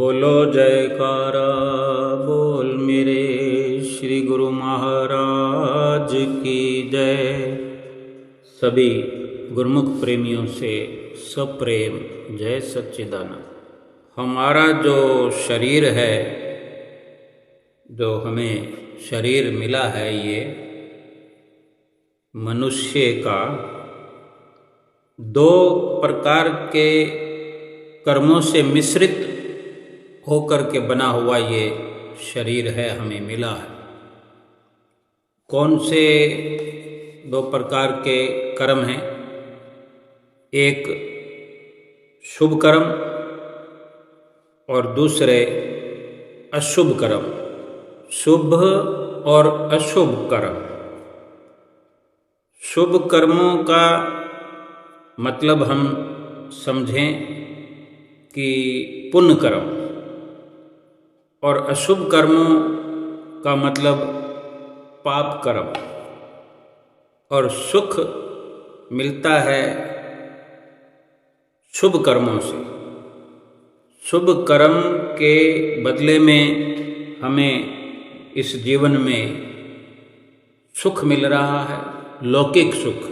बोलो जयकारा बोल मेरे श्री गुरु महाराज की जय। सभी गुरुमुख प्रेमियों से सप्रेम जय सच्चिदानंद। हमारा जो शरीर है, जो हमें शरीर मिला है, ये मनुष्य का दो प्रकार के कर्मों से मिश्रित होकर के बना हुआ ये शरीर है, हमें मिला है। कौन से दो प्रकार के कर्म हैं? एक शुभ कर्म और दूसरे अशुभ कर्म। शुभ और अशुभ कर्म। शुभ कर्मों का मतलब हम समझें कि पुण्य कर्म, और अशुभ कर्मों का मतलब पाप कर्म। और सुख मिलता है शुभ कर्मों से। शुभ कर्म के बदले में हमें इस जीवन में सुख मिल रहा है, लौकिक सुख।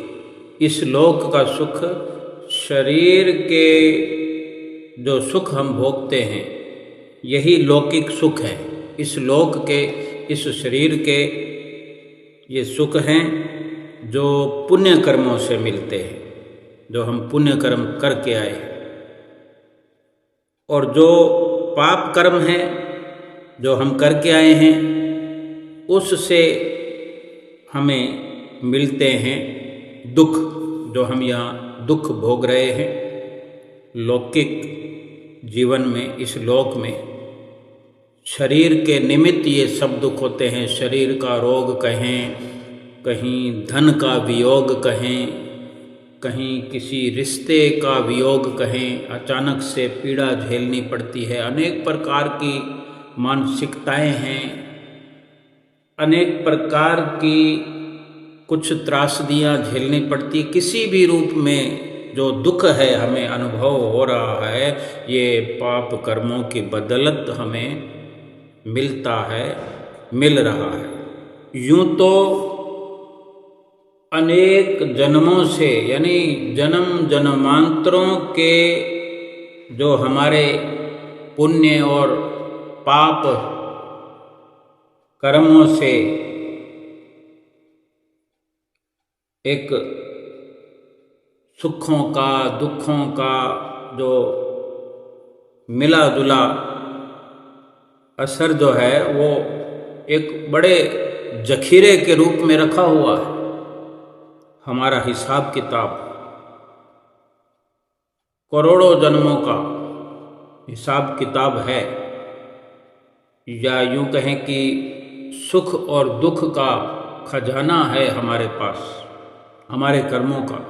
इस लोक का सुख, शरीर के जो सुख हम भोगते हैं, यही लौकिक सुख है। इस लोक के, इस शरीर के ये सुख हैं जो पुण्य कर्मों से मिलते हैं, जो हम पुण्य कर्म करके आए हैं। और जो पाप कर्म हैं जो हम करके आए हैं, उससे हमें मिलते हैं दुख, जो हम यहाँ दुख भोग रहे हैं लौकिक जीवन में। इस लोक में शरीर के निमित्त ये सब दुख होते हैं। शरीर का रोग कहें, कहीं धन का वियोग कहें, कहीं किसी रिश्ते का वियोग कहें, अचानक से पीड़ा झेलनी पड़ती है। अनेक प्रकार की मानसिकताएं हैं, अनेक प्रकार की कुछ त्रासदियाँ झेलनी पड़ती। किसी भी रूप में जो दुख है हमें अनुभव हो रहा है, ये पाप कर्मों की बदौलत हमें मिलता है, मिल रहा है। यूं तो अनेक जन्मों से, यानी जन्म जन्मांतरों के जो हमारे पुण्य और पाप कर्मों से एक सुखों का, दुखों का जो मिला जुला असर जो है, वो एक बड़े जखीरे के रूप में रखा हुआ है। हमारा हिसाब किताब करोड़ों जन्मों का हिसाब किताब है, या यूं कहें कि सुख और दुख का खजाना है हमारे पास, हमारे कर्मों का।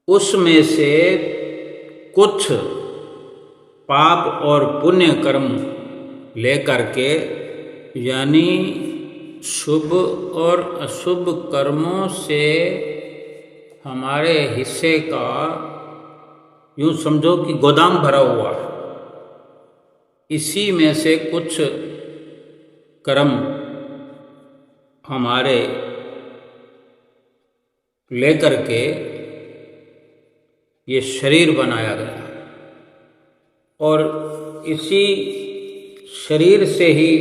उसमें से कुछ पाप और पुण्य कर्म लेकर के, यानी शुभ और अशुभ कर्मों से हमारे हिस्से का यूं समझो कि गोदाम भरा हुआ है। इसी में से कुछ कर्म हमारे लेकर के ये शरीर बनाया गया, और इसी शरीर से ही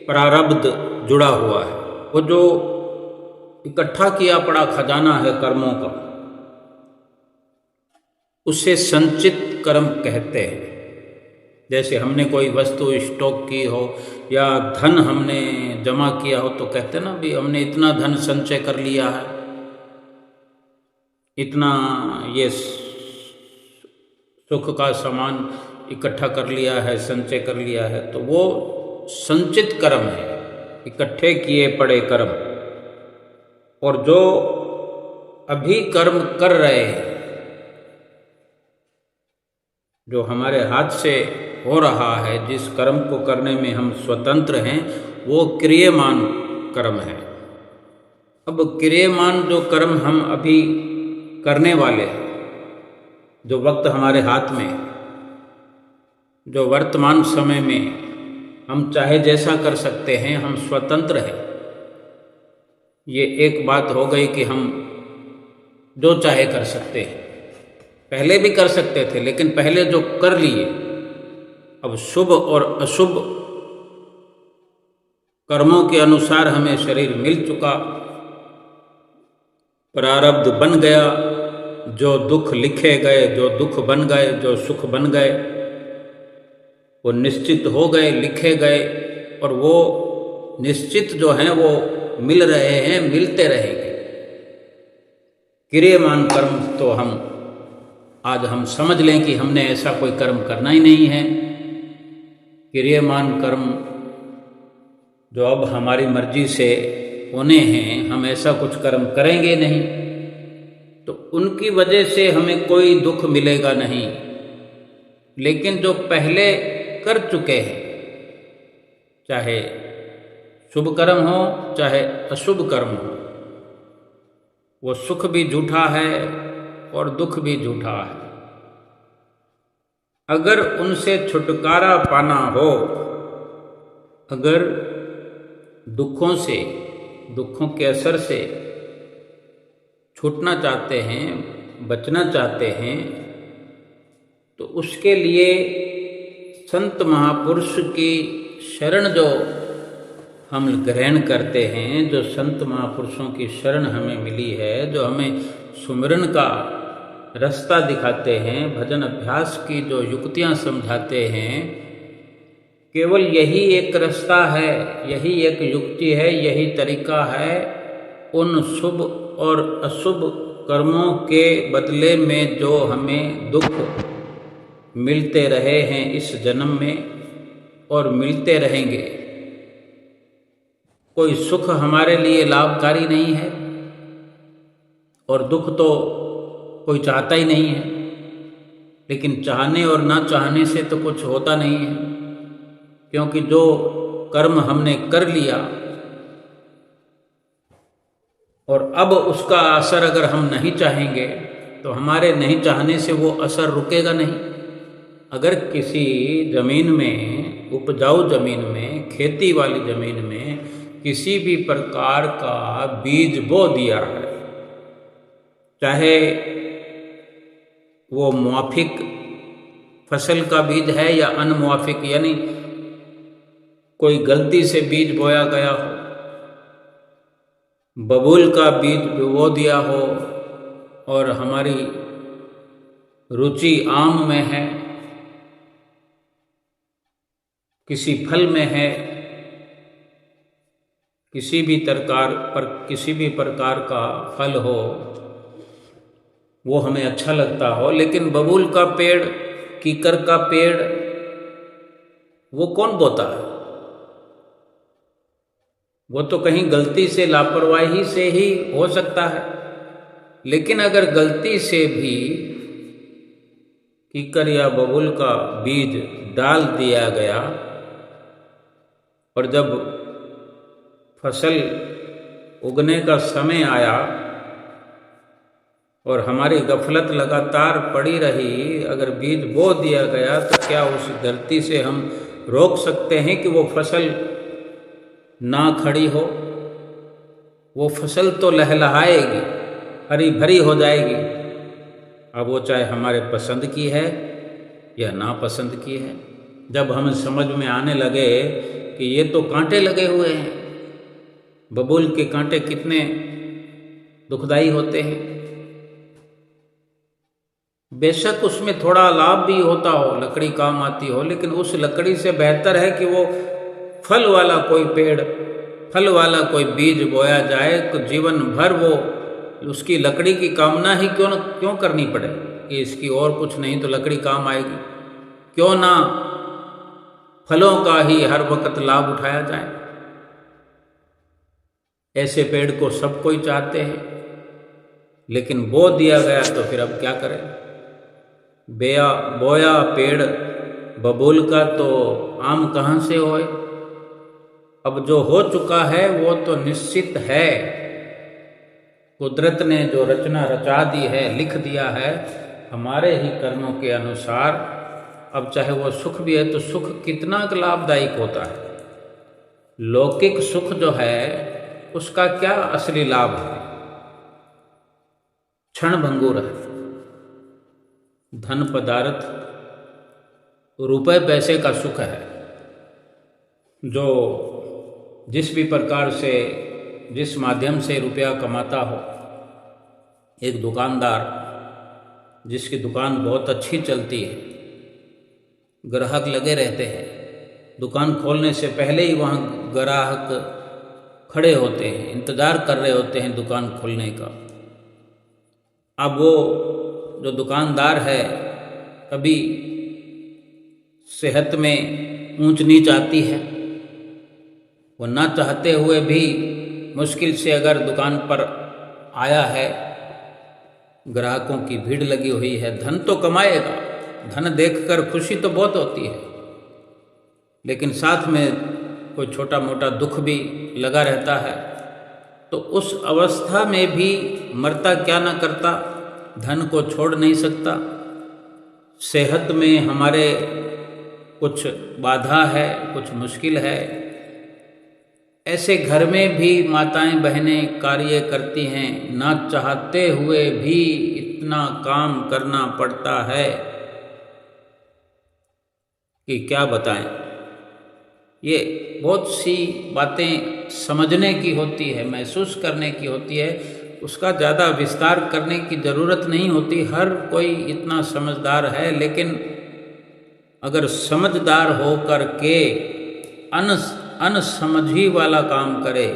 प्रारब्ध जुड़ा हुआ है। वो जो इकट्ठा किया पड़ा खजाना है कर्मों का, उसे संचित कर्म कहते हैं। जैसे हमने कोई वस्तु स्टॉक की हो, या धन हमने जमा किया हो, तो कहते हैं ना भी हमने इतना धन संचय कर लिया है, इतना ये सुख का सामान इकट्ठा कर लिया है, संचय कर लिया है। तो वो संचित कर्म है, इकट्ठे किए पड़े कर्म। और जो अभी कर्म कर रहे हैं, जो हमारे हाथ से हो रहा है, जिस कर्म को करने में हम स्वतंत्र हैं, वो क्रियमान कर्म है। अब क्रियमान जो कर्म हम अभी करने वाले हैं, जो वक्त हमारे हाथ में, जो वर्तमान समय में हम चाहे जैसा कर सकते हैं, हम स्वतंत्र हैं। ये एक बात हो गई कि हम जो चाहे कर सकते हैं। पहले भी कर सकते थे, लेकिन पहले जो कर लिए, अब शुभ और अशुभ कर्मों के अनुसार हमें शरीर मिल चुका, प्रारब्ध बन गया। जो दुख लिखे गए, जो दुख बन गए, जो सुख बन गए, वो निश्चित हो गए, लिखे गए, और वो निश्चित जो हैं वो मिल रहे हैं, मिलते रहेंगे। क्रियमान कर्म तो आज हम समझ लें कि हमने ऐसा कोई कर्म करना ही नहीं है। क्रियमान कर्म जो अब हमारी मर्जी से होने हैं, हम ऐसा कुछ कर्म करेंगे नहीं, तो उनकी वजह से हमें कोई दुख मिलेगा नहीं। लेकिन जो पहले कर चुके हैं, चाहे शुभ कर्म हो चाहे अशुभ कर्म हो, वो सुख भी झूठा है और दुख भी झूठा है। अगर उनसे छुटकारा पाना हो, अगर दुखों के असर से छूटना चाहते हैं, बचना चाहते हैं, तो उसके लिए संत महापुरुष की शरण जो हम ग्रहण करते हैं, जो संत महापुरुषों की शरण हमें मिली है, जो हमें सुमिरन का रास्ता दिखाते हैं, भजन अभ्यास की जो युक्तियां समझाते हैं, केवल यही एक रास्ता है, यही एक युक्ति है, यही तरीका है उन शुभ और अशुभ कर्मों के बदले में जो हमें दुख मिलते रहे हैं इस जन्म में और मिलते रहेंगे। कोई सुख हमारे लिए लाभकारी नहीं है और दुख तो कोई चाहता ही नहीं है, लेकिन चाहने और ना चाहने से तो कुछ होता नहीं है, क्योंकि जो कर्म हमने कर लिया और अब उसका असर अगर हम नहीं चाहेंगे तो हमारे नहीं चाहने से वो असर रुकेगा नहीं। अगर किसी ज़मीन में, उपजाऊ ज़मीन में, खेती वाली ज़मीन में किसी भी प्रकार का बीज बो दिया है, चाहे वो मुआफिक फसल का बीज है या अनमुआफिक, यानी कोई गलती से बीज बोया गया हो, बबूल का बीज बो दिया हो और हमारी रुचि आम में है, किसी फल में है, किसी भी प्रकार का फल हो, वो हमें अच्छा लगता हो, लेकिन बबूल का पेड़, कीकर का पेड़, वो कौन बोता है? वो तो कहीं गलती से, लापरवाही से ही हो सकता है। लेकिन अगर गलती से भी कीकर या बबूल का बीज डाल दिया गया और जब फसल उगने का समय आया और हमारी गफलत लगातार पड़ी रही, अगर बीज बो दिया गया, तो क्या उस धरती से हम रोक सकते हैं कि वो फसल ना खड़ी हो? वो फसल तो लहलहाएगी, हरी भरी हो जाएगी। अब वो चाहे हमारे पसंद की है या नापसंद की है। जब हमें समझ में आने लगे कि ये तो कांटे लगे हुए हैं, बबूल के कांटे कितने दुखदाई होते हैं, बेशक उसमें थोड़ा लाभ भी होता हो, लकड़ी काम आती हो, लेकिन उस लकड़ी से बेहतर है कि वो फल वाला कोई पेड़, फल वाला कोई बीज बोया जाए, तो जीवन भर वो उसकी लकड़ी की कामना ही क्यों करनी पड़े कि इसकी और कुछ नहीं तो लकड़ी काम आएगी। क्यों ना फलों का ही हर वक्त लाभ उठाया जाए। ऐसे पेड़ को सब कोई चाहते हैं, लेकिन बो दिया गया तो फिर अब क्या करें? बोया पेड़ बबूल का तो आम कहाँ से होए? अब जो हो चुका है वो तो निश्चित है। कुदरत ने जो रचना रचा दी है, लिख दिया है, हमारे ही कर्मों के अनुसार अब चाहे वो सुख भी है तो सुख कितना लाभदायक होता है। लौकिक सुख जो है उसका क्या असली लाभ है? क्षण भंगुर है। धन पदार्थ रुपए पैसे का सुख है, जो जिस भी प्रकार से जिस माध्यम से रुपया कमाता हो। एक दुकानदार जिसकी दुकान बहुत अच्छी चलती है, ग्राहक लगे रहते हैं, दुकान खोलने से पहले ही वहाँ ग्राहक खड़े होते हैं, इंतज़ार कर रहे होते हैं दुकान खोलने का। अब वो जो दुकानदार है, कभी सेहत में ऊंच नीच आती है, वो ना चाहते हुए भी मुश्किल से अगर दुकान पर आया है, ग्राहकों की भीड़ लगी हुई है, धन तो कमाएगा, धन देखकर खुशी तो बहुत होती है, लेकिन साथ में कोई छोटा मोटा दुख भी लगा रहता है। तो उस अवस्था में भी मरता क्या ना करता, धन को छोड़ नहीं सकता। सेहत में हमारे कुछ बाधा है, कुछ मुश्किल है, ऐसे घर में भी माताएं बहनें कार्य करती हैं, ना चाहते हुए भी इतना काम करना पड़ता है कि क्या बताएं। ये बहुत सी बातें समझने की होती है, महसूस करने की होती है, उसका ज़्यादा विस्तार करने की ज़रूरत नहीं होती। हर कोई इतना समझदार है, लेकिन अगर समझदार हो कर के अनसमझी वाला काम करे,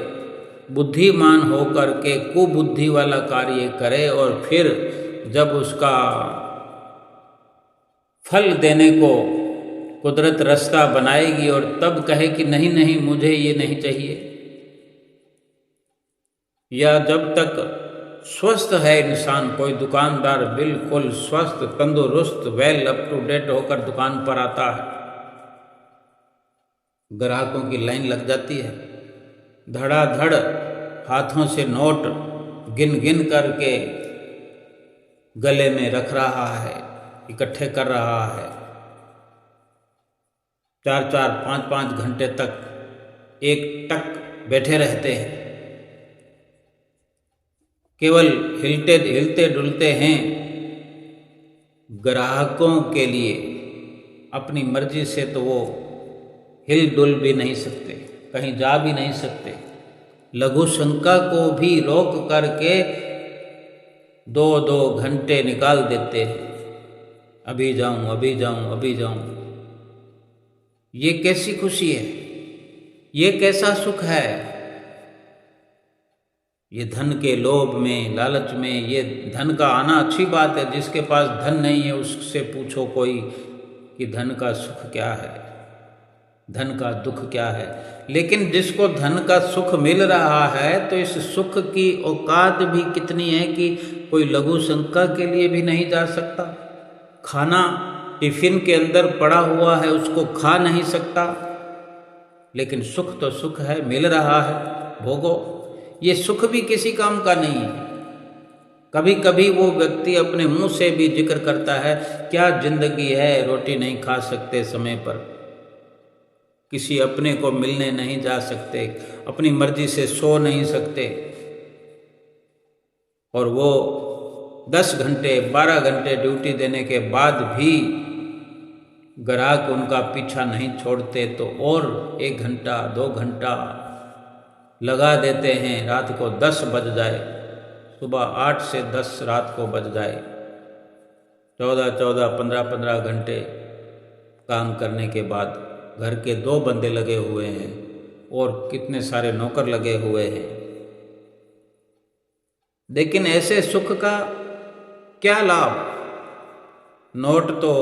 बुद्धिमान हो कर के कुबुद्धि वाला कार्य करे, और फिर जब उसका फल देने को कुदरत रास्ता बनाएगी और तब कहे कि नहीं नहीं मुझे ये नहीं चाहिए, या जब तक स्वस्थ है इंसान, कोई दुकानदार बिल्कुल स्वस्थ तंदुरुस्त वेल अप टू डेट होकर दुकान पर आता है, ग्राहकों की लाइन लग जाती है, धड़ाधड़ हाथों से नोट गिन गिन करके गले में रख रहा है, इकट्ठे कर रहा है। 4-4, 5-5 घंटे तक एक टक बैठे रहते हैं, केवल हिलते डुलते हैं। ग्राहकों के लिए अपनी मर्जी से तो वो हिल डुल भी नहीं सकते, कहीं जा भी नहीं सकते। लघु शंका को भी रोक करके 2-2 घंटे निकाल देते हैं, अभी जाऊं अभी जाऊं अभी जाऊं। ये कैसी खुशी है, ये कैसा सुख है? ये धन के लोभ में, लालच में, ये धन का आना अच्छी बात है, जिसके पास धन नहीं है उससे पूछो कोई कि धन का सुख क्या है, धन का दुख क्या है। लेकिन जिसको धन का सुख मिल रहा है तो इस सुख की औकात भी कितनी है कि कोई लघु शंका के लिए भी नहीं जा सकता। खाना टिफिन के अंदर पड़ा हुआ है, उसको खा नहीं सकता, लेकिन सुख तो सुख है, मिल रहा है, भोगो। ये सुख भी किसी काम का नहीं है। कभी कभी वो व्यक्ति अपने मुंह से भी जिक्र करता है, क्या जिंदगी है, रोटी नहीं खा सकते समय पर, किसी अपने को मिलने नहीं जा सकते, अपनी मर्जी से सो नहीं सकते, और वो 10 घंटे 12 घंटे ड्यूटी देने के बाद भी ग्राहक उनका पीछा नहीं छोड़ते, तो और 1 घंटा 2 घंटा लगा देते हैं। रात को 10 बज जाए, सुबह 8 से 10 रात को बज जाए, 14-14, 15-15 घंटे काम करने के बाद घर के 2 बंदे लगे हुए हैं और कितने सारे नौकर लगे हुए हैं। लेकिन ऐसे सुख का क्या लाभ? नोट तो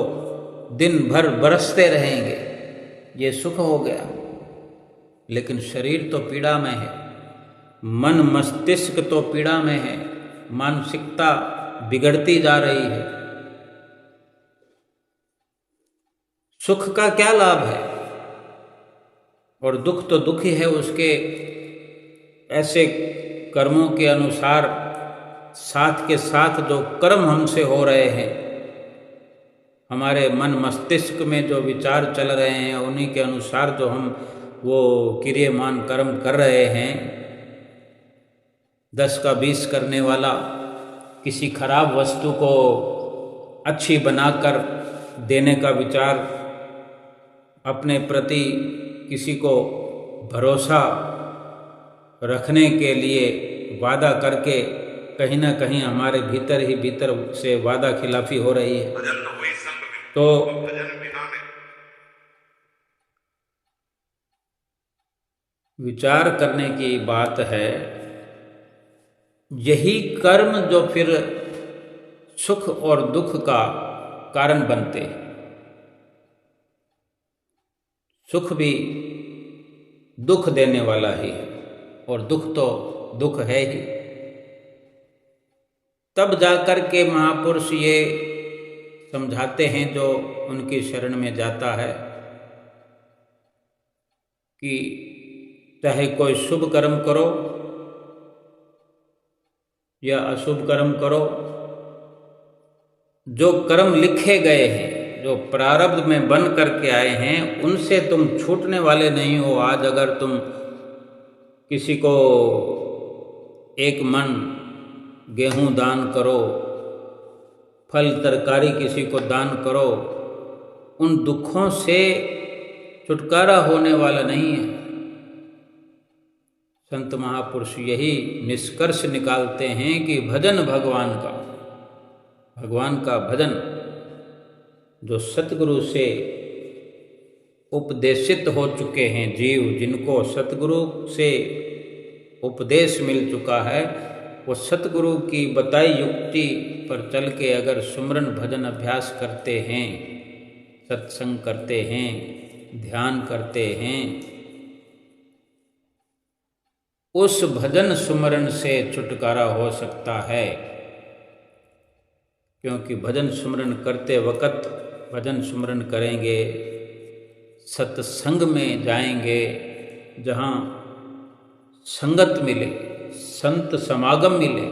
दिन भर बरसते रहेंगे, ये सुख हो गया, लेकिन शरीर तो पीड़ा में है, मन मस्तिष्क तो पीड़ा में है, मानसिकता बिगड़ती जा रही है। सुख का क्या लाभ है? और दुख तो दुख ही है, उसके ऐसे कर्मों के अनुसार साथ के साथ जो कर्म हमसे हो रहे हैं, हमारे मन मस्तिष्क में जो विचार चल रहे हैं उन्हीं के अनुसार जो हम वो क्रियमान कर्म कर रहे हैं, 10 का 20 करने वाला, किसी खराब वस्तु को अच्छी बनाकर देने का विचार, अपने प्रति किसी को भरोसा रखने के लिए वादा करके कहीं ना कहीं हमारे भीतर ही भीतर से वादा खिलाफी हो रही है। तो विचार करने की बात है, यही कर्म जो फिर सुख और दुख का कारण बनते हैं। सुख भी दुख देने वाला ही है और दुख तो दुख है ही। तब जाकर के महापुरुष ये समझाते हैं जो उनकी शरण में जाता है कि चाहे कोई शुभ कर्म करो या अशुभ कर्म करो, जो कर्म लिखे गए हैं, जो प्रारब्ध में बन करके आए हैं, उनसे तुम छूटने वाले नहीं हो। आज अगर तुम किसी को 1 मन गेहूं दान करो, फल तरकारी किसी को दान करो, उन दुखों से छुटकारा होने वाला नहीं है। संत महापुरुष यही निष्कर्ष निकालते हैं कि भजन भगवान का भजन, जो सतगुरु से उपदेशित हो चुके हैं जीव, जिनको सतगुरु से उपदेश मिल चुका है, वो सतगुरु की बताई युक्ति पर चल के अगर सुमरन भजन अभ्यास करते हैं, सत्संग करते हैं, ध्यान करते हैं, उस भजन सुमरन से छुटकारा हो सकता है। क्योंकि भजन सुमरन करते वक़्त भजन सुमरन करेंगे, सत्संग में जाएंगे, जहाँ संगत मिले, संत समागम मिले,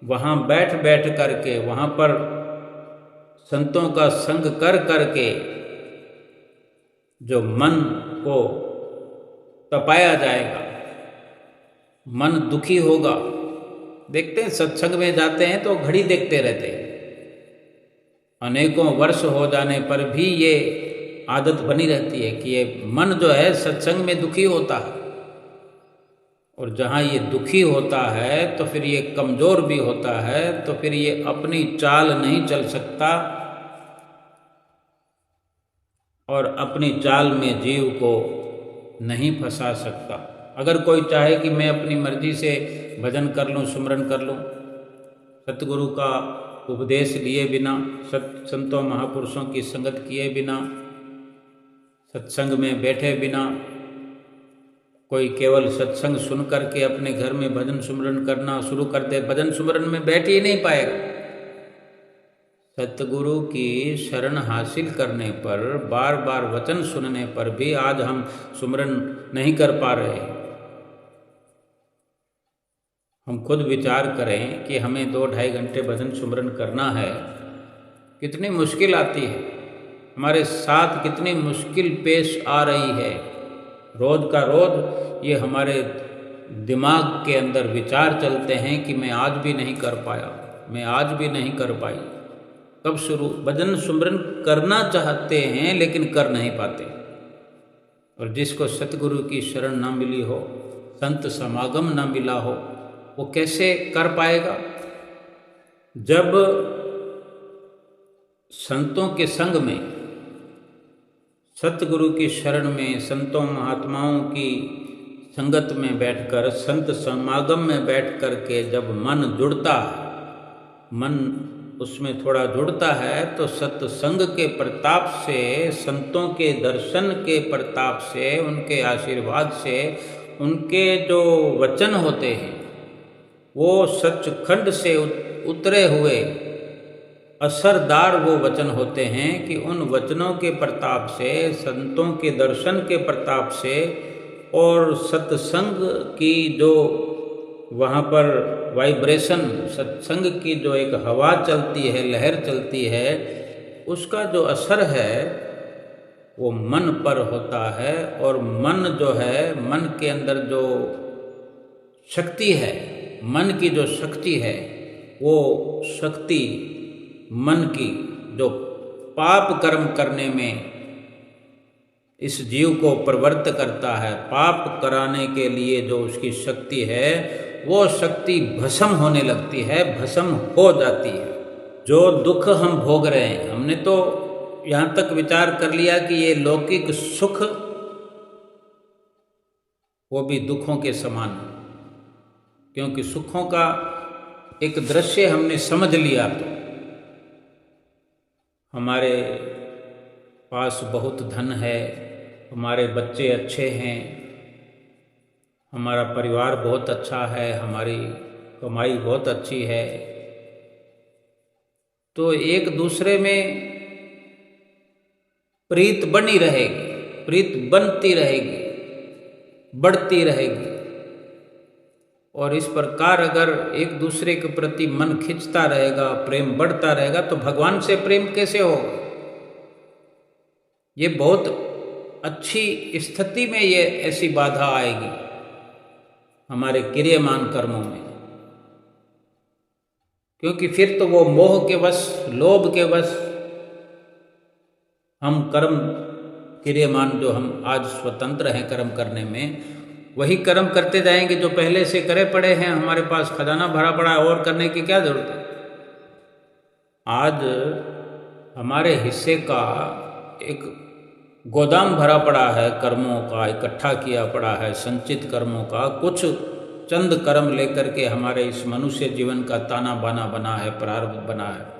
वहाँ बैठ करके, वहाँ पर संतों का संग कर के जो मन को तपाया जाएगा, मन दुखी होगा। देखते हैं सत्संग में जाते हैं तो घड़ी देखते रहते हैं, अनेकों वर्ष हो जाने पर भी ये आदत बनी रहती है कि ये मन जो है सत्संग में दुखी होता है, और जहाँ ये दुखी होता है तो फिर ये कमज़ोर भी होता है, तो फिर ये अपनी चाल नहीं चल सकता और अपनी चाल में जीव को नहीं फंसा सकता। अगर कोई चाहे कि मैं अपनी मर्जी से भजन कर लूँ, सुमरन कर लूँ, सतगुरु का उपदेश लिए बिना, संतों महापुरुषों की संगत किए बिना, सत्संग में बैठे बिना, कोई केवल सत्संग सुन करके अपने घर में भजन सुमरन करना शुरू कर दे, भजन सुमरन में बैठ ही नहीं पाएगा। सतगुरु की शरण हासिल करने पर, बार बार वचन सुनने पर भी आज हम सुमरन नहीं कर पा रहे। हम खुद विचार करें कि हमें 2-2.5 घंटे भजन सुमरन करना है, कितनी मुश्किल आती है, हमारे साथ कितनी मुश्किल पेश आ रही है। रोज़ का रोज़ ये हमारे दिमाग के अंदर विचार चलते हैं कि मैं आज भी नहीं कर पाया, मैं आज भी नहीं कर पाई। कब शुरू भजन सुमरन करना चाहते हैं लेकिन कर नहीं पाते। और जिसको सतगुरु की शरण ना मिली हो, संत समागम ना मिला हो, वो कैसे कर पाएगा? जब संतों के संग में, सतगुरु की शरण में, संतों महात्माओं की संगत में बैठकर, संत समागम में बैठ कर के जब मन जुड़ता है, मन उसमें थोड़ा जुड़ता है, तो सत्संग के प्रताप से, संतों के दर्शन के प्रताप से, उनके आशीर्वाद से, उनके जो वचन होते हैं वो सचखंड से उतरे हुए असरदार वो वचन होते हैं कि उन वचनों के प्रताप से, संतों के दर्शन के प्रताप से और सत्संग की जो वहाँ पर वाइब्रेशन, सत्संग की जो एक हवा चलती है, लहर चलती है, उसका जो असर है वो मन पर होता है। और मन जो है, मन के अंदर जो शक्ति है, मन की जो शक्ति है, वो शक्ति मन की जो पाप कर्म करने में इस जीव को प्रवृत्त करता है, पाप कराने के लिए जो उसकी शक्ति है, वो शक्ति भस्म होने लगती है, भस्म हो जाती है। जो दुख हम भोग रहे हैं, हमने तो यहाँ तक विचार कर लिया कि ये लौकिक सुख वो भी दुखों के समान है, क्योंकि सुखों का एक दृश्य हमने समझ लिया तो हमारे पास बहुत धन है, हमारे बच्चे अच्छे हैं, हमारा परिवार बहुत अच्छा है, हमारी कमाई बहुत अच्छी है, तो एक दूसरे में प्रीत बनी रहेगी, प्रीत बनती रहेगी, बढ़ती रहेगी। और इस प्रकार अगर एक दूसरे के प्रति मन खिंचता रहेगा, प्रेम बढ़ता रहेगा, तो भगवान से प्रेम कैसे होगा? ये बहुत अच्छी स्थिति में ये ऐसी बाधा आएगी हमारे क्रियमान कर्मों में, क्योंकि फिर तो वो मोह के वश, लोभ के वश हम कर्म क्रियमान, जो हम आज स्वतंत्र हैं कर्म करने में, वही कर्म करते जाएंगे जो पहले से करे पड़े हैं। हमारे पास खजाना भरा पड़ा है, और करने की क्या जरूरत है? आज हमारे हिस्से का एक गोदाम भरा पड़ा है, कर्मों का इकट्ठा किया पड़ा है, संचित कर्मों का। कुछ चंद कर्म लेकर के हमारे इस मनुष्य जीवन का ताना बाना बना है, प्रारब्ध बना है।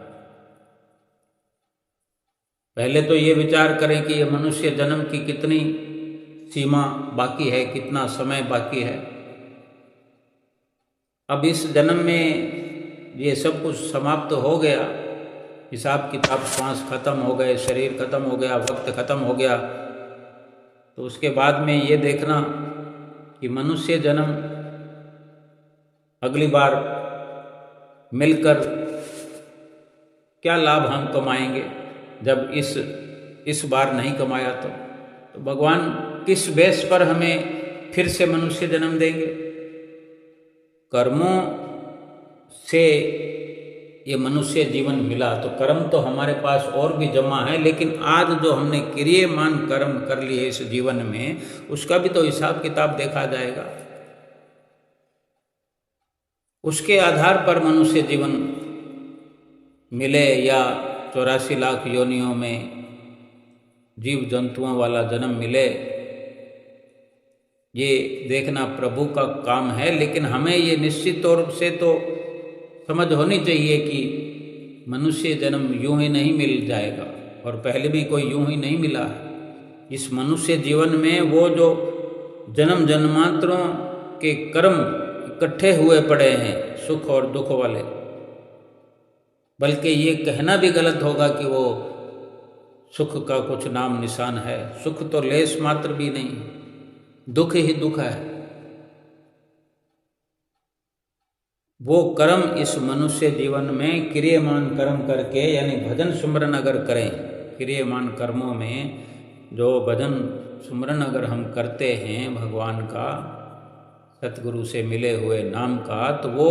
पहले तो ये विचार करें कि ये मनुष्य जन्म की कितनी सीमा बाकी है, कितना समय बाकी है। अब इस जन्म में ये सब कुछ समाप्त हो गया, हिसाब किताब, सांस खत्म हो गए, शरीर खत्म हो गया, वक्त खत्म हो गया, तो उसके बाद में ये देखना कि मनुष्य जन्म अगली बार मिलकर क्या लाभ हम कमाएंगे जब इस बार नहीं कमाया तो भगवान किस बेस पर हमें फिर से मनुष्य जन्म देंगे? कर्मों से ये मनुष्य जीवन मिला, तो कर्म तो हमारे पास और भी जमा है, लेकिन आज जो हमने क्रियमान कर्म कर लिए इस जीवन में, उसका भी तो हिसाब किताब देखा जाएगा। उसके आधार पर मनुष्य जीवन मिले या 84 लाख योनियों में जीव जंतुओं वाला जन्म मिले, ये देखना प्रभु का काम है। लेकिन हमें ये निश्चित तौर से तो समझ होनी चाहिए कि मनुष्य जन्म यूं ही नहीं मिल जाएगा, और पहले भी कोई यूं ही नहीं मिला है। इस मनुष्य जीवन में वो जो जन्म जन्मांतरों के कर्म इकट्ठे हुए पड़े हैं, सुख और दुख वाले, बल्कि ये कहना भी गलत होगा कि वो सुख का कुछ नाम निशान है। सुख तो लेस मात्र भी नहीं, दुख ही दुख है। वो कर्म इस मनुष्य जीवन में क्रियमान कर्म करके, यानी भजन सुमरन अगर करें, क्रियमान कर्मों में जो भजन सुमरन अगर हम करते हैं भगवान का, सतगुरु से मिले हुए नाम का, तो वो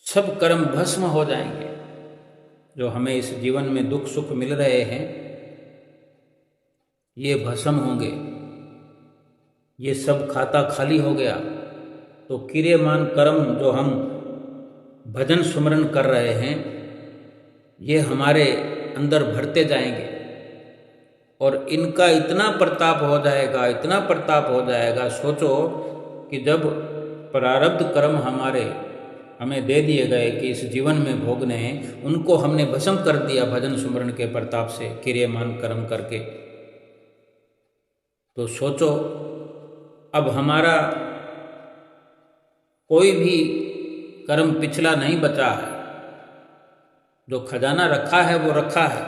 सब कर्म भस्म हो जाएंगे। जो हमें इस जीवन में दुख सुख मिल रहे हैं, ये भस्म होंगे, ये सब खाता खाली हो गया। तो क्रियमान कर्म जो हम भजन सुमरन कर रहे हैं, ये हमारे अंदर भरते जाएंगे, और इनका इतना प्रताप हो जाएगा, इतना प्रताप हो जाएगा। सोचो कि जब प्रारब्ध कर्म हमें दे दिए गए कि इस जीवन में भोगने हैं, उनको हमने भस्म कर दिया भजन सुमरन के प्रताप से, क्रियमान कर्म करके। तो सोचो अब हमारा कोई भी कर्म पिछला नहीं बचा है। जो खजाना रखा है वो रखा है,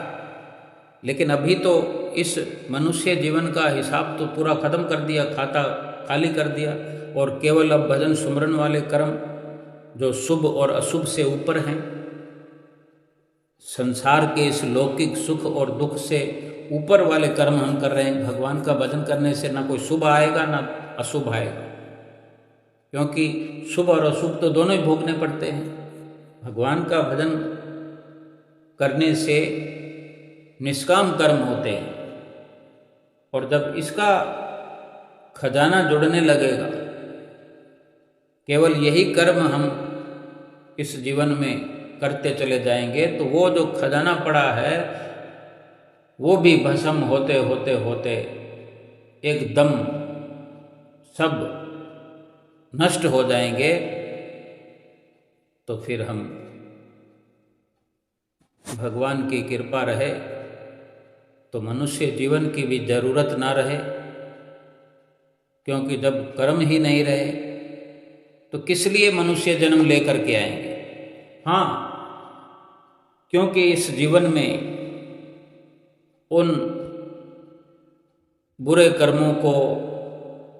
लेकिन अभी तो इस मनुष्य जीवन का हिसाब तो पूरा खत्म कर दिया, खाता खाली कर दिया, और केवल अब भजन सुमरन वाले कर्म जो शुभ और अशुभ से ऊपर हैं, संसार के इस लौकिक सुख और दुख से ऊपर वाले कर्म हम कर रहे हैं। भगवान का भजन करने से ना कोई शुभ आएगा ना अशुभ आएगा, क्योंकि शुभ और अशुभ तो दोनों ही भोगने पड़ते हैं। भगवान का भजन करने से निष्काम कर्म होते हैं, और जब इसका खजाना जुड़ने लगेगा, केवल यही कर्म हम इस जीवन में करते चले जाएंगे, तो वो जो खजाना पड़ा है वो भी भस्म होते होते होते एकदम सब नष्ट हो जाएंगे। तो फिर हम भगवान की कृपा रहे तो मनुष्य जीवन की भी जरूरत ना रहे, क्योंकि जब कर्म ही नहीं रहे तो किस लिए मनुष्य जन्म लेकर के आएंगे। हाँ, क्योंकि इस जीवन में उन बुरे कर्मों को,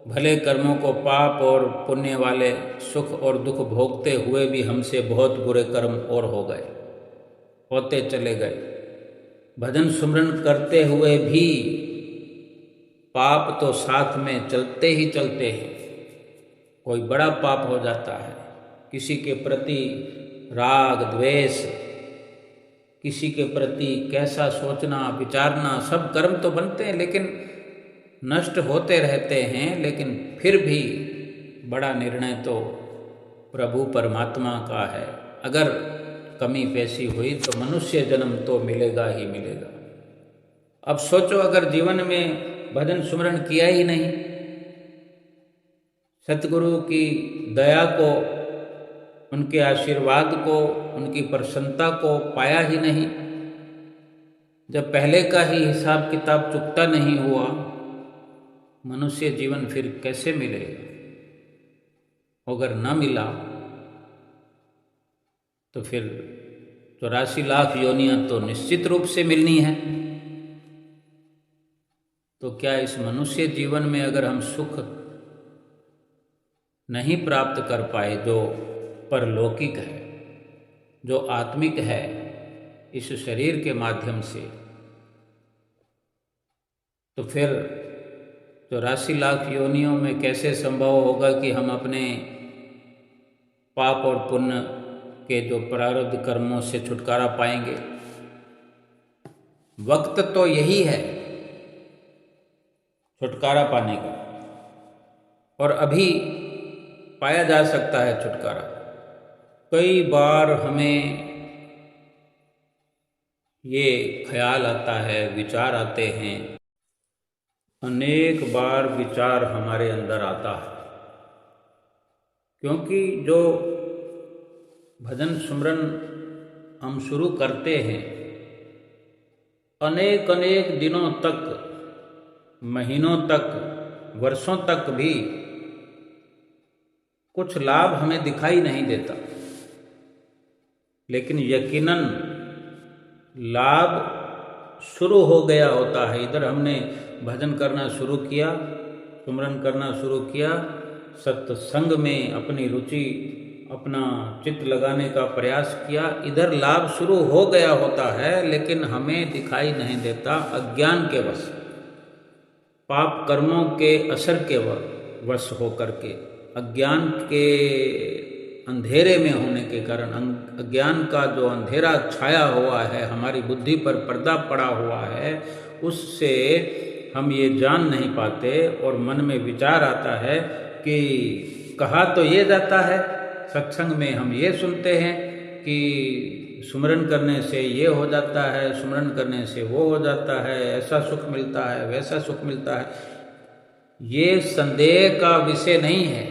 भले कर्मों को, पाप और पुण्य वाले सुख और दुख भोगते हुए भी हमसे बहुत बुरे कर्म और हो गए, होते चले गए। भजन सुमरन करते हुए भी पाप तो साथ में चलते ही चलते हैं। कोई बड़ा पाप हो जाता है, किसी के प्रति राग द्वेष, किसी के प्रति कैसा सोचना विचारना, सब कर्म तो बनते हैं लेकिन नष्ट होते रहते हैं। लेकिन फिर भी बड़ा निर्णय तो प्रभु परमात्मा का है। अगर कमी पेशी हुई तो मनुष्य जन्म तो मिलेगा ही मिलेगा। अब सोचो, अगर जीवन में भजन सुमरन किया ही नहीं, सतगुरु की दया को, उनके आशीर्वाद को, उनकी प्रसन्नता को पाया ही नहीं, जब पहले का ही हिसाब किताब चुकता नहीं हुआ, मनुष्य जीवन फिर कैसे मिलेगा। अगर न मिला तो फिर 84 लाख योनियां तो निश्चित रूप से मिलनी है। तो क्या इस मनुष्य जीवन में अगर हम सुख नहीं प्राप्त कर पाए जो परलौकिक है, जो आत्मिक है, इस शरीर के माध्यम से, तो फिर 84 लाख योनियों में कैसे संभव होगा कि हम अपने पाप और पुण्य के जो प्रारब्ध कर्मों से छुटकारा पाएंगे। वक्त तो यही है छुटकारा पाने का, और अभी पाया जा सकता है छुटकारा। कई बार हमें ये ख्याल आता है, विचार आते हैं, अनेक बार विचार हमारे अंदर आता है, क्योंकि जो भजन सुमरन हम शुरू करते हैं, अनेक अनेक दिनों तक, महीनों तक, वर्षों तक भी कुछ लाभ हमें दिखाई नहीं देता, लेकिन यकीनन लाभ शुरू हो गया होता है। इधर हमने भजन करना शुरू किया, सुमरन करना शुरू किया, सत्संग में अपनी रुचि, अपना चित्त लगाने का प्रयास किया, इधर लाभ शुरू हो गया होता है, लेकिन हमें दिखाई नहीं देता। अज्ञान के वश, पाप कर्मों के असर के वश होकर के, अज्ञान के अंधेरे में होने के कारण, अज्ञान का जो अंधेरा छाया हुआ है, हमारी बुद्धि पर पर्दा पड़ा हुआ है, उससे हम ये जान नहीं पाते। और मन में विचार आता है कि कहा तो ये जाता है, सत्संग में हम ये सुनते हैं कि सुमरन करने से ये हो जाता है, सुमरन करने से वो हो जाता है, ऐसा सुख मिलता है, वैसा सुख मिलता है। ये संदेह का विषय नहीं है,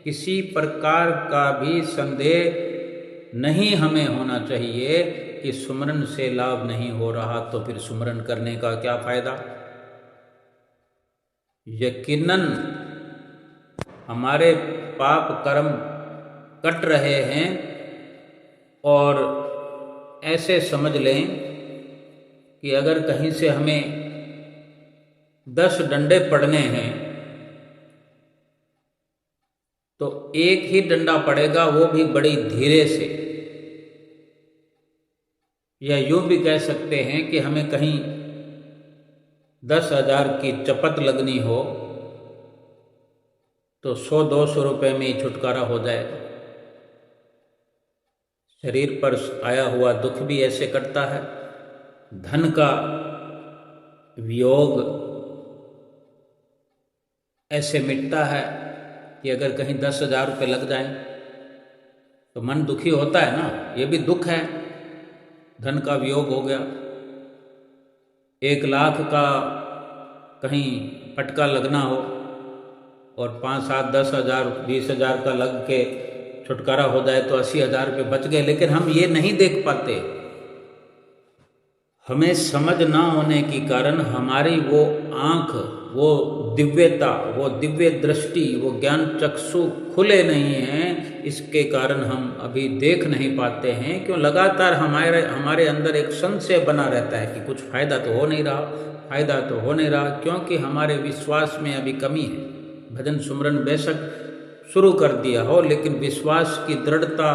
किसी प्रकार का भी संदेह नहीं हमें होना चाहिए कि सुमरन से लाभ नहीं हो रहा तो फिर सुमरन करने का क्या फायदा। यकीनन हमारे पाप कर्म कट रहे हैं, और ऐसे समझ लें कि अगर कहीं से हमें 10 डंडे पड़ने हैं तो एक ही डंडा पड़ेगा, वो भी बड़ी धीरे से। या यूँ भी कह सकते हैं कि हमें कहीं 10,000 की चपत लगनी हो तो 100-200 रुपये में ही छुटकारा हो जाएगा। शरीर पर आया हुआ दुख भी ऐसे कटता है। धन का वियोग ऐसे मिटता है कि अगर कहीं 10,000 रुपये लग जाएं तो मन दुखी होता है ना, ये भी दुख है। धन का वियोग हो गया, 1,00,000 का कहीं फटका लगना हो और 5, 7, 10,000, 20,000 का लग के छुटकारा हो जाए तो 80,000 रुपये बच गए। लेकिन हम ये नहीं देख पाते। हमें समझ ना होने के कारण हमारी वो आँख, वो दिव्यता, वो दिव्य दृष्टि, वो ज्ञान चक्षु खुले नहीं हैं। इसके कारण हम अभी देख नहीं पाते हैं। क्यों? लगातार हमारे अंदर एक संशय बना रहता है कि कुछ फ़ायदा तो हो नहीं रहा, फ़ायदा तो हो नहीं रहा, क्योंकि हमारे विश्वास में अभी कमी है। भजन सुमरन बेशक शुरू कर दिया हो, लेकिन विश्वास की दृढ़ता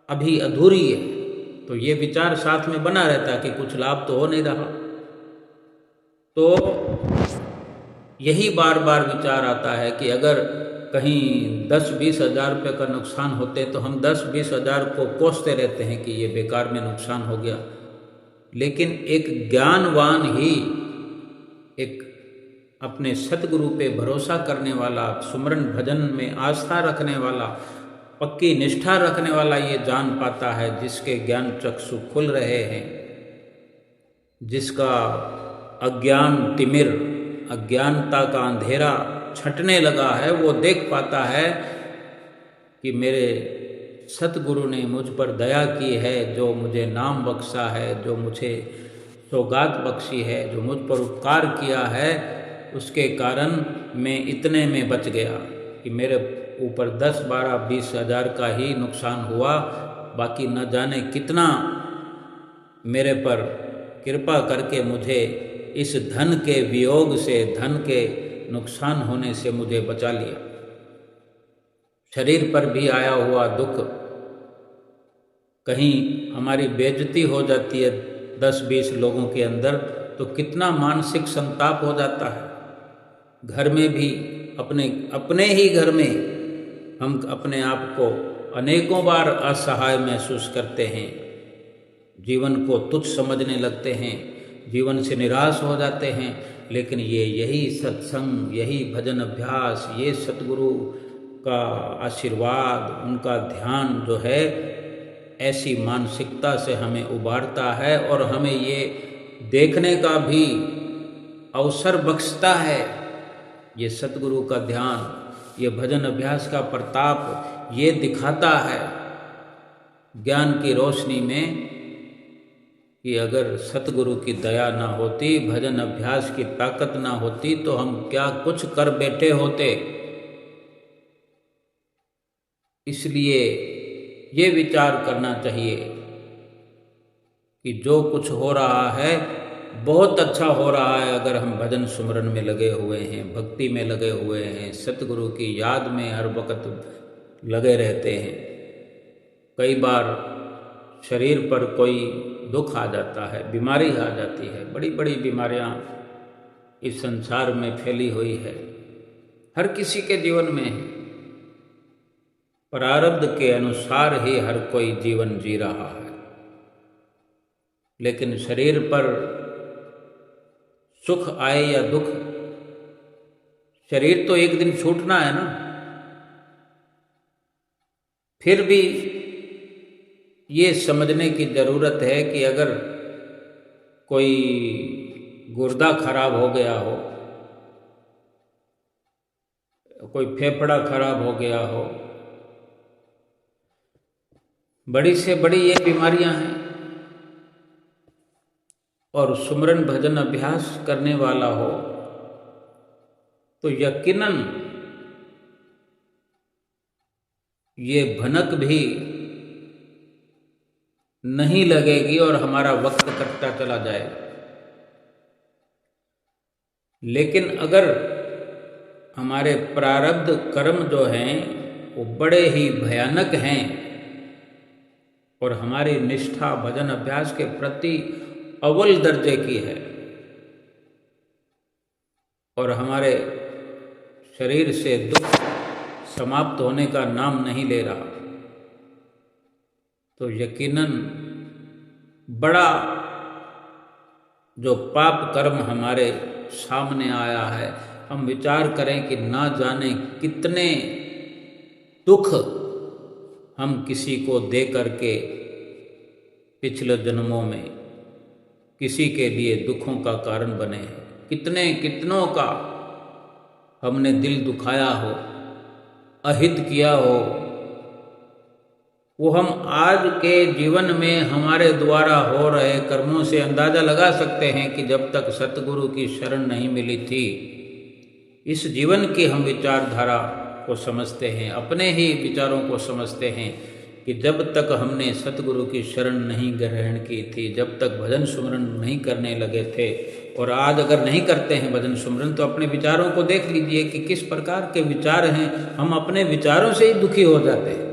अभी अधूरी है। तो ये विचार साथ में बना रहता है कि कुछ लाभ तो हो नहीं रहा। तो यही बार बार विचार आता है कि अगर कहीं 10-20 हज़ार रुपये का नुकसान होते तो हम 10-20 हज़ार को कोसते रहते हैं कि ये बेकार में नुकसान हो गया। लेकिन एक ज्ञानवान ही, एक अपने सतगुरु पे भरोसा करने वाला, सुमरन भजन में आस्था रखने वाला, पक्की निष्ठा रखने वाला ये जान पाता है, जिसके ज्ञान चक्षु खुल रहे हैं, जिसका अज्ञान तिमिर, अज्ञानता का अंधेरा छंटने लगा है, वो देख पाता है कि मेरे सतगुरु ने मुझ पर दया की है, जो मुझे नाम बख्शा है, जो मुझे सौगात बख्शी है, जो मुझ पर उपकार किया है, उसके कारण मैं इतने में बच गया कि मेरे ऊपर 10, 12, 20 हज़ार का ही नुकसान हुआ, बाकी न जाने कितना मेरे पर कृपा करके मुझे इस धन के वियोग से, धन के नुकसान होने से मुझे बचा लिया। शरीर पर भी आया हुआ दुख, कहीं हमारी बेइज्जती हो जाती है 10-20 लोगों के अंदर तो कितना मानसिक संताप हो जाता है। घर में भी, अपने ही घर में हम अपने आप को अनेकों बार असहाय महसूस करते हैं, जीवन को तुच्छ समझने लगते हैं, जीवन से निराश हो जाते हैं। लेकिन यही सत्संग, यही भजन अभ्यास, ये सतगुरु का आशीर्वाद, उनका ध्यान जो है, ऐसी मानसिकता से हमें उबारता है और हमें ये देखने का भी अवसर बख्शता है। ये सतगुरु का ध्यान, ये भजन अभ्यास का प्रताप ये दिखाता है ज्ञान की रोशनी में कि अगर सतगुरु की दया ना होती, भजन अभ्यास की ताकत ना होती तो हम क्या कुछ कर बैठे होते। इसलिए ये विचार करना चाहिए कि जो कुछ हो रहा है बहुत अच्छा हो रहा है अगर हम भजन सुमरन में लगे हुए हैं, भक्ति में लगे हुए हैं, सतगुरु की याद में हर वक्त लगे रहते हैं। कई बार शरीर पर कोई दुख आ जाता है, बीमारी आ जाती है, बड़ी बड़ी बीमारियां इस संसार में फैली हुई है, हर किसी के जीवन में है। प्रारब्ध के अनुसार ही हर कोई जीवन जी रहा है। लेकिन शरीर पर सुख आए या दुख, शरीर तो एक दिन छूटना है ना। फिर भी ये समझने की जरूरत है कि अगर कोई गुर्दा खराब हो गया हो, कोई फेफड़ा खराब हो गया हो, बड़ी से बड़ी ये बीमारियां हैं, और सुमरन भजन अभ्यास करने वाला हो तो यकीनन ये भनक भी नहीं लगेगी और हमारा वक्त कटता चला जाएगा। लेकिन अगर हमारे प्रारब्ध कर्म जो हैं वो बड़े ही भयानक हैं, और हमारी निष्ठा भजन अभ्यास के प्रति अव्वल दर्जे की है और हमारे शरीर से दुख समाप्त होने का नाम नहीं ले रहा, तो यकीनन बड़ा जो पाप कर्म हमारे सामने आया है, हम विचार करें कि ना जाने कितने दुख हम किसी को दे करके पिछले जन्मों में किसी के लिए दुखों का कारण बने हैं, कितनों का हमने दिल दुखाया हो, अहित किया हो, वो हम आज के जीवन में हमारे द्वारा हो रहे कर्मों से अंदाजा लगा सकते हैं कि जब तक सतगुरु की शरण नहीं मिली थी, इस जीवन की हम विचारधारा को समझते हैं, अपने ही विचारों को समझते हैं कि जब तक हमने सतगुरु की शरण नहीं ग्रहण की थी, जब तक भजन सुमरन नहीं करने लगे थे, और आज अगर नहीं करते हैं भजन सुमरन तो अपने विचारों को देख लीजिए कि किस प्रकार के विचार हैं। हम अपने विचारों से ही दुखी हो जाते हैं।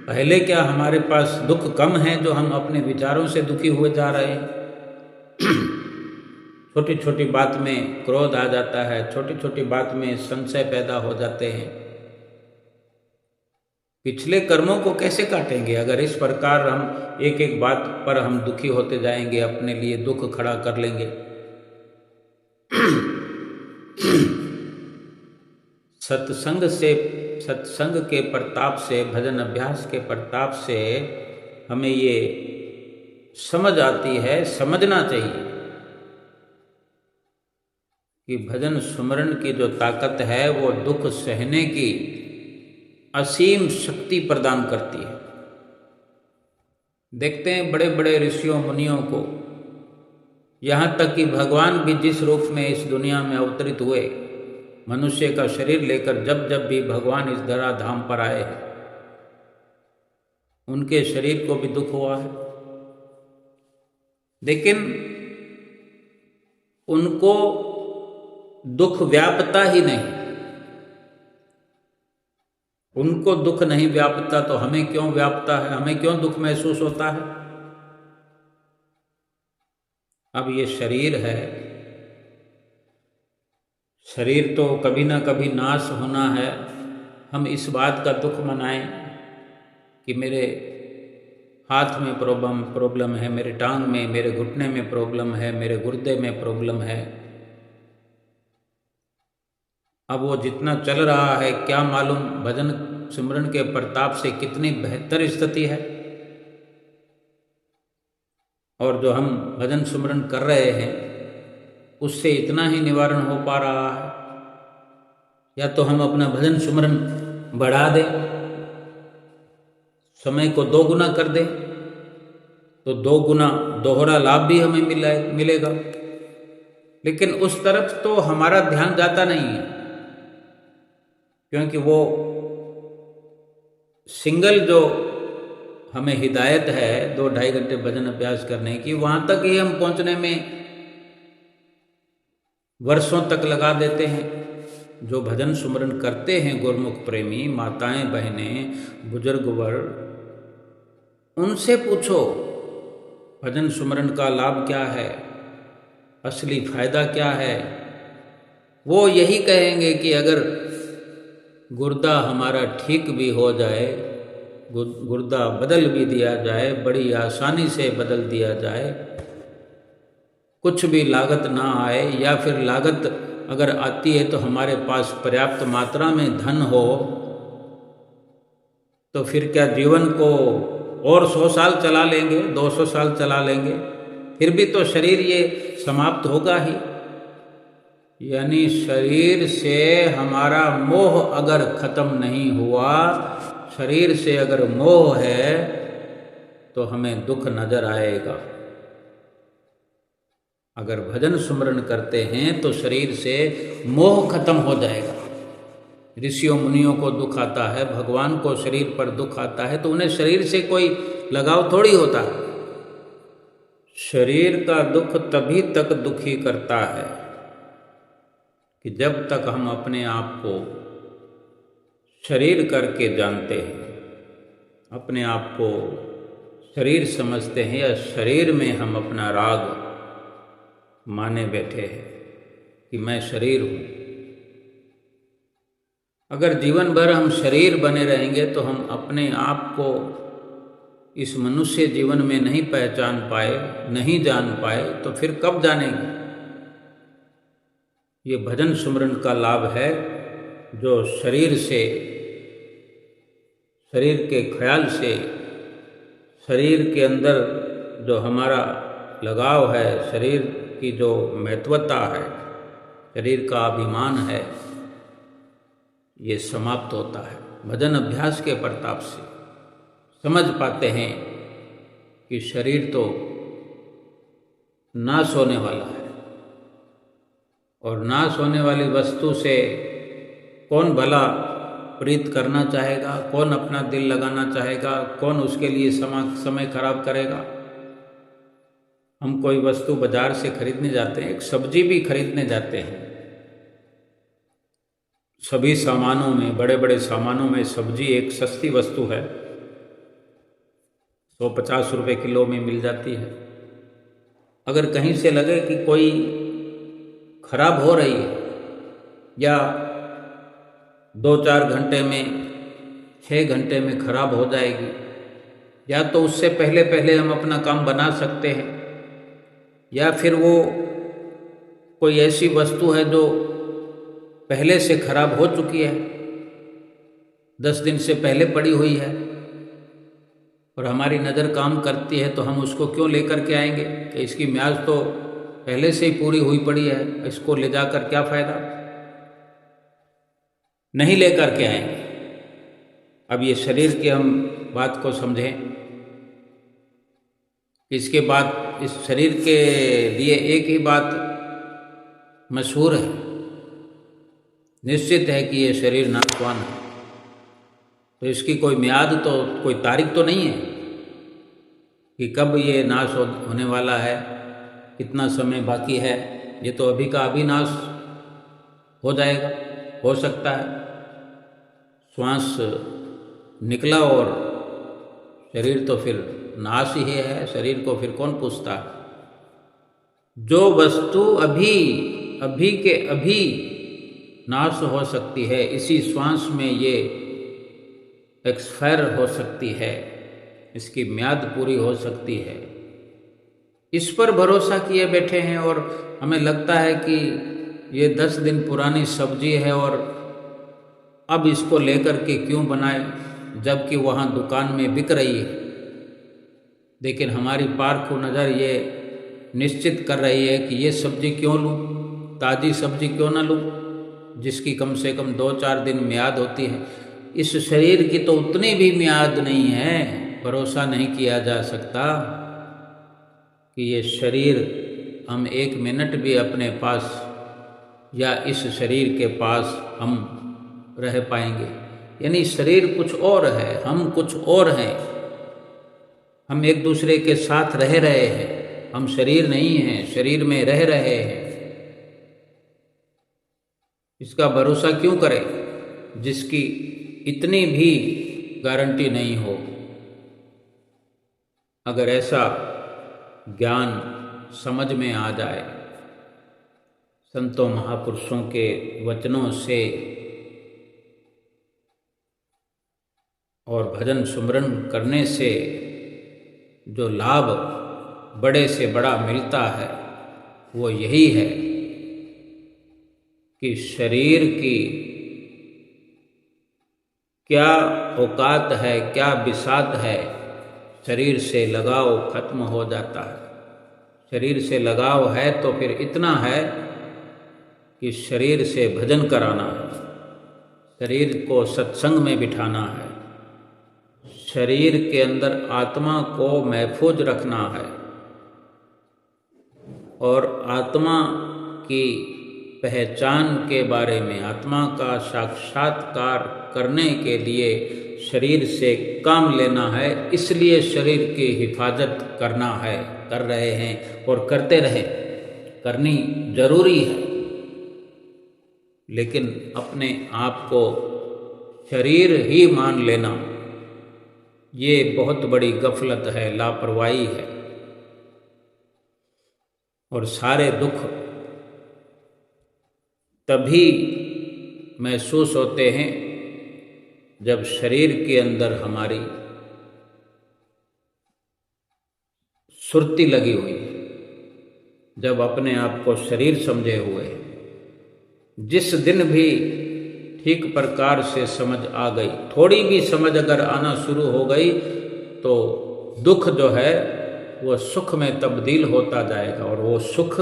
पहले क्या हमारे पास दुख कम है जो हम अपने विचारों से दुखी हुए जा रहे हैं। छोटी छोटी बात में क्रोध आ जाता है, छोटी छोटी बात में संशय पैदा हो जाते हैं। पिछले कर्मों को कैसे काटेंगे अगर इस प्रकार हम एक एक बात पर हम दुखी होते जाएंगे, अपने लिए दुख खड़ा कर लेंगे। सत्संग के प्रताप से, भजन अभ्यास के प्रताप से हमें ये समझ आती है, समझना चाहिए कि भजन सुमरन की जो ताकत है वो दुख सहने की असीम शक्ति प्रदान करती है। देखते हैं बड़े बड़े ऋषियों मुनियों को, यहाँ तक कि भगवान भी जिस रूप में इस दुनिया में अवतरित हुए, मनुष्य का शरीर लेकर जब भी भगवान इस धरा धाम पर आए हैं, उनके शरीर को भी दुख हुआ है, लेकिन उनको दुख व्यापता ही नहीं। उनको दुख नहीं व्यापता तो हमें क्यों व्यापता है, हमें क्यों दुख महसूस होता है। अब ये शरीर है, शरीर तो कभी ना कभी नाश होना है। हम इस बात का दुख मनाएं कि मेरे हाथ में प्रॉब्लम है, मेरे टांग में, मेरे घुटने में प्रॉब्लम है, मेरे गुर्दे में प्रॉब्लम है। अब वो जितना चल रहा है क्या मालूम भजन सिमरन के प्रताप से कितनी बेहतर स्थिति है, और जो हम भजन सिमरन कर रहे हैं उससे इतना ही निवारण हो पा रहा है। या तो हम अपना भजन सिमरन बढ़ा दें, समय को 2 गुना कर दें, तो 2 गुना दोहरा लाभ भी हमें मिलेगा। लेकिन उस तरफ तो हमारा ध्यान जाता नहीं है, क्योंकि वो सिंगल जो हमें हिदायत है 2-2.5 घंटे भजन अभ्यास करने की, वहां तक ही हम पहुंचने में वर्षों तक लगा देते हैं। जो भजन सुमरन करते हैं गुरमुख प्रेमी, माताएं बहनें बुजुर्ग वर्ग, उनसे पूछो भजन सुमरन का लाभ क्या है, असली फायदा क्या है। वो यही कहेंगे कि अगर गुर्दा हमारा ठीक भी हो जाए, गुर्दा बदल भी दिया जाए, बड़ी आसानी से बदल दिया जाए, कुछ भी लागत ना आए, या फिर लागत अगर आती है तो हमारे पास पर्याप्त मात्रा में धन हो, तो फिर क्या जीवन को और 100 साल चला लेंगे, 200 साल चला लेंगे, फिर भी तो शरीर ये समाप्त होगा ही। यानी शरीर से हमारा मोह अगर खत्म नहीं हुआ, शरीर से अगर मोह है तो हमें दुख नजर आएगा। अगर भजन सुमरन करते हैं तो शरीर से मोह खत्म हो जाएगा। ऋषियों मुनियों को दुख आता है, भगवान को शरीर पर दुख आता है, तो उन्हें शरीर से कोई लगाव थोड़ी होता है। शरीर का दुख तभी तक दुखी करता है कि जब तक हम अपने आप को शरीर करके जानते हैं, अपने आप को शरीर समझते हैं या शरीर में हम अपना राग माने बैठे हैं कि मैं शरीर हूँ। अगर जीवन भर हम शरीर बने रहेंगे तो हम अपने आप को इस मनुष्य जीवन में नहीं पहचान पाए, नहीं जान पाए, तो फिर कब जानेंगे। ये भजन सुमरन का लाभ है जो शरीर से, शरीर के ख्याल से, शरीर के अंदर जो हमारा लगाव है, शरीर की जो महत्वता है, शरीर का अभिमान है, ये समाप्त होता है। भजन अभ्यास के प्रताप से समझ पाते हैं कि शरीर तो नाश होने वाला है और नाश होने वाली वस्तु से कौन भला प्रीत करना चाहेगा, कौन अपना दिल लगाना चाहेगा, कौन उसके लिए समय खराब करेगा। हम कोई वस्तु बाजार से खरीदने जाते हैं, एक सब्जी भी खरीदने जाते हैं, सभी सामानों में, बड़े बड़े सामानों में सब्जी एक सस्ती वस्तु है, 150 रुपये किलो में मिल जाती है। अगर कहीं से लगे कि कोई खराब हो रही है या 2-4 घंटे में, 6 घंटे में खराब हो जाएगी, या तो उससे पहले पहले हम अपना काम बना सकते हैं, या फिर वो कोई ऐसी वस्तु है जो पहले से खराब हो चुकी है, 10 दिन से पहले पड़ी हुई है और हमारी नज़र काम करती है, तो हम उसको क्यों लेकर के आएंगे कि इसकी म्याद तो पहले से ही पूरी हुई पड़ी है, इसको ले जाकर क्या फ़ायदा। नहीं लेकर के आएंगे। अब ये शरीर की हम बात को समझें। इसके बाद इस शरीर के लिए एक ही बात मशहूर है, निश्चित है कि ये शरीर नाशवान है, तो इसकी कोई म्याद तो, कोई तारीख तो नहीं है कि कब ये नाश होने वाला है, कितना समय बाकी है। ये तो अभी का अभी नाश हो जाएगा, हो सकता है। श्वास निकला और शरीर तो फिर नाश ही है, शरीर को फिर कौन पूछता है। जो वस्तु अभी के अभी नाश हो सकती है, इसी श्वास में ये एक्सपायर हो सकती है, इसकी म्याद पूरी हो सकती है। इस पर भरोसा किए बैठे हैं और हमें लगता है कि ये 10 दिन पुरानी सब्जी है और अब इसको लेकर के क्यों बनाए, जबकि वहाँ दुकान में बिक रही है। लेकिन हमारी पारखू नज़र ये निश्चित कर रही है कि ये सब्जी क्यों लूँ, ताज़ी सब्जी क्यों ना लूँ, जिसकी कम से कम 2-4 दिन म्याद होती है। इस शरीर की तो उतनी भी म्याद नहीं है, भरोसा नहीं किया जा सकता कि ये शरीर हम 1 मिनट भी अपने पास या इस शरीर के पास हम रह पाएंगे। यानी शरीर कुछ और है, हम कुछ और हैं। हम एक दूसरे के साथ रह रहे हैं, हम शरीर नहीं हैं, शरीर में रह रहे हैं। इसका भरोसा क्यों करें जिसकी इतनी भी गारंटी नहीं हो। अगर ऐसा ज्ञान समझ में आ जाए संतों महापुरुषों के वचनों से और भजन सुमरन करने से जो लाभ बड़े से बड़ा मिलता है वो यही है कि शरीर की क्या औकात है, क्या बिसात है, शरीर से लगाव खत्म हो जाता है। शरीर से लगाव है तो फिर इतना है कि शरीर से भजन कराना है, शरीर को सत्संग में बिठाना है, शरीर के अंदर आत्मा को महफूज रखना है और आत्मा की पहचान के बारे में, आत्मा का साक्षात्कार करने के लिए शरीर से काम लेना है। इसलिए शरीर की हिफाजत करना है, कर रहे हैं और करते रहे, करनी जरूरी है। लेकिन अपने आप को शरीर ही मान लेना ये बहुत बड़ी गफलत है, लापरवाही है। और सारे दुख तभी महसूस होते हैं जब शरीर के अंदर हमारी सुरती लगी हुई, जब अपने आप को शरीर समझे हुए। जिस दिन भी ठीक प्रकार से समझ आ गई, थोड़ी भी समझ अगर आना शुरू हो गई, तो दुख जो है वो सुख में तब्दील होता जाएगा। और वो सुख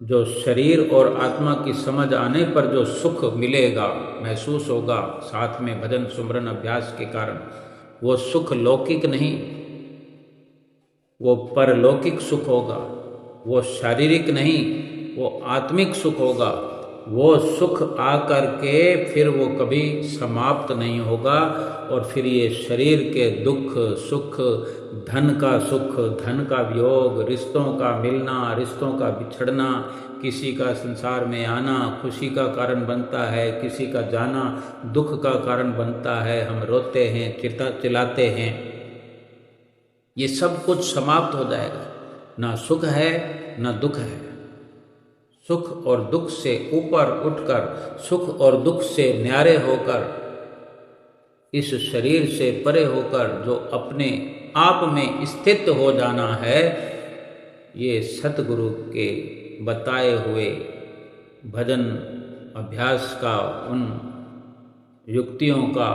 जो शरीर और आत्मा की समझ आने पर जो सुख मिलेगा, महसूस होगा साथ में भजन सुमरन अभ्यास के कारण, वो सुख लौकिक नहीं, वो परलौकिक सुख होगा। वो शारीरिक नहीं, वो आत्मिक सुख होगा। वो सुख आकर के फिर वो कभी समाप्त नहीं होगा। और फिर ये शरीर के दुख सुख, धन का सुख, धन का वियोग, रिश्तों का मिलना, रिश्तों का बिछड़ना, किसी का संसार में आना खुशी का कारण बनता है, किसी का जाना दुख का कारण बनता है। हम रोते हैं, चिल्लाते हैं, ये सब कुछ समाप्त हो जाएगा। ना सुख है ना दुख है। सुख और दुख से ऊपर उठकर, सुख और दुख से न्यारे होकर, इस शरीर से परे होकर जो अपने आप में स्थित हो जाना है, ये सतगुरु के बताए हुए भजन अभ्यास का, उन युक्तियों का,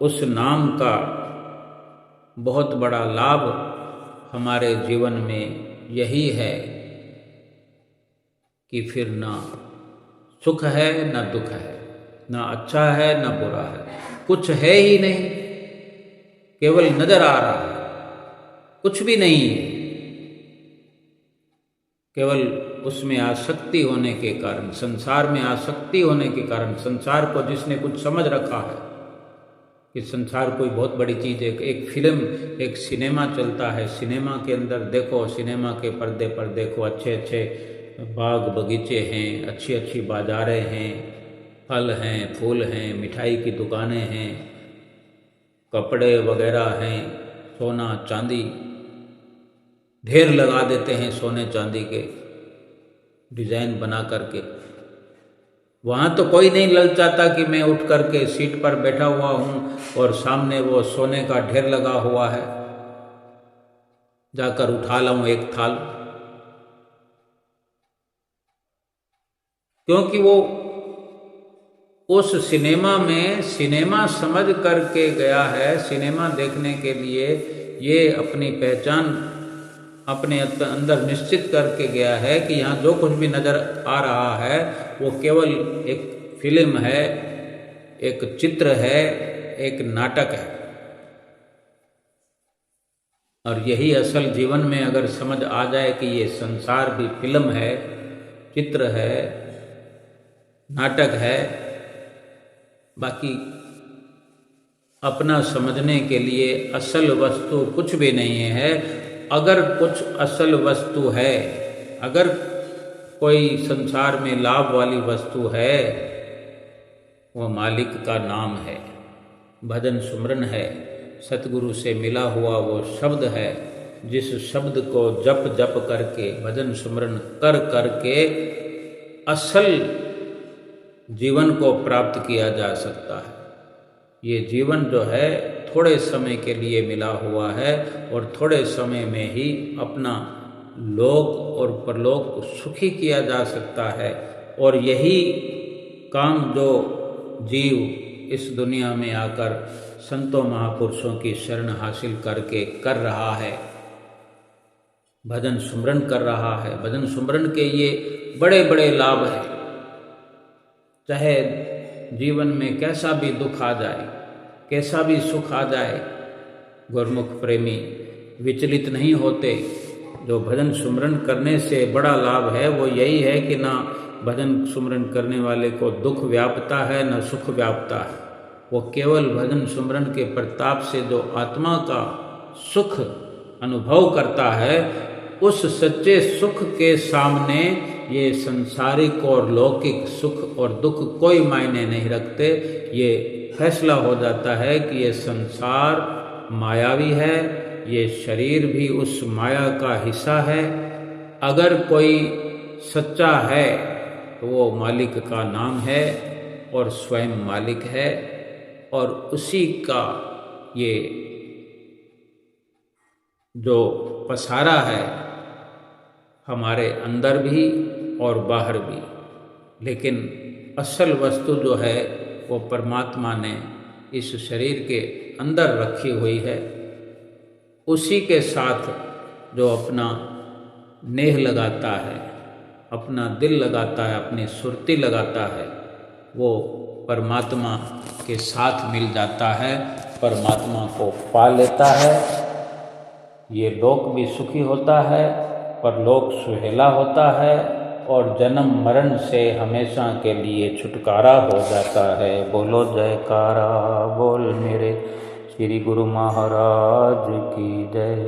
उस नाम का बहुत बड़ा लाभ हमारे जीवन में यही है कि फिर ना सुख है ना दुख है, ना अच्छा है ना बुरा है, कुछ है ही नहीं, केवल नजर आ रहा है, कुछ भी नहीं है। केवल उसमें आसक्ति होने के कारण, संसार में आसक्ति होने के कारण, संसार को जिसने कुछ समझ रखा है कि संसार कोई बहुत बड़ी चीज़ है। एक फिल्म, एक सिनेमा चलता है, सिनेमा के अंदर देखो, सिनेमा के पर्दे पर देखो अच्छे अच्छे बाग बगीचे हैं, अच्छी अच्छी बाजारें हैं, फल हैं, फूल हैं, मिठाई की दुकानें हैं, कपड़े वगैरह हैं, सोना चांदी ढेर लगा देते हैं, सोने चांदी के डिजाइन बना करके। वहाँ तो कोई नहीं ललचाता कि मैं उठ करके सीट पर बैठा हुआ हूँ और सामने वो सोने का ढेर लगा हुआ है, जाकर उठा लाऊं एक थाल। क्योंकि वो उस सिनेमा में सिनेमा समझ करके गया है, सिनेमा देखने के लिए ये अपनी पहचान अपने अंदर निश्चित करके गया है कि यहाँ जो कुछ भी नज़र आ रहा है वो केवल एक फिल्म है, एक चित्र है, एक नाटक है। और यही असल जीवन में अगर समझ आ जाए कि ये संसार भी फिल्म है, चित्र है, नाटक है, बाकी अपना समझने के लिए असल वस्तु कुछ भी नहीं है। अगर कुछ असल वस्तु है, अगर कोई संसार में लाभ वाली वस्तु है, वो मालिक का नाम है, भजन सुमरन है, सतगुरु से मिला हुआ वो शब्द है, जिस शब्द को जप जप करके, भजन सुमरन कर करके असल जीवन को प्राप्त किया जा सकता है। ये जीवन जो है थोड़े समय के लिए मिला हुआ है और थोड़े समय में ही अपना लोक और परलोक सुखी किया जा सकता है। और यही काम जो जीव इस दुनिया में आकर संतों महापुरुषों की शरण हासिल करके कर रहा है, भजन सुमरन कर रहा है। भजन सुमरन के ये बड़े बड़े लाभ हैं। चाहे जीवन में कैसा भी दुख आ जाए, कैसा भी सुख आ जाए, गुरमुख प्रेमी विचलित नहीं होते। जो भजन सुमरन करने से बड़ा लाभ है वो यही है कि ना भजन सुमरन करने वाले को दुख व्यापता है न सुख व्यापता है। वो केवल भजन सुमरन के प्रताप से जो आत्मा का सुख अनुभव करता है, उस सच्चे सुख के सामने ये संसारिक और लौकिक सुख और दुख कोई मायने नहीं रखते। ये फैसला हो जाता है कि ये संसार मायावी है, ये शरीर भी उस माया का हिस्सा है। अगर कोई सच्चा है तो वो मालिक का नाम है और स्वयं मालिक है, और उसी का ये जो पसारा है हमारे अंदर भी और बाहर भी। लेकिन असल वस्तु जो है वो परमात्मा ने इस शरीर के अंदर रखी हुई है। उसी के साथ जो अपना नेह लगाता है, अपना दिल लगाता है, अपनी सुरती लगाता है, वो परमात्मा के साथ मिल जाता है, परमात्मा को पा लेता है। ये लोक भी सुखी होता है, परलोक सुहेला होता है, और जन्म मरण से हमेशा के लिए छुटकारा हो जाता है। बोलो जयकारा बोल मेरे श्री गुरु महाराज की जय।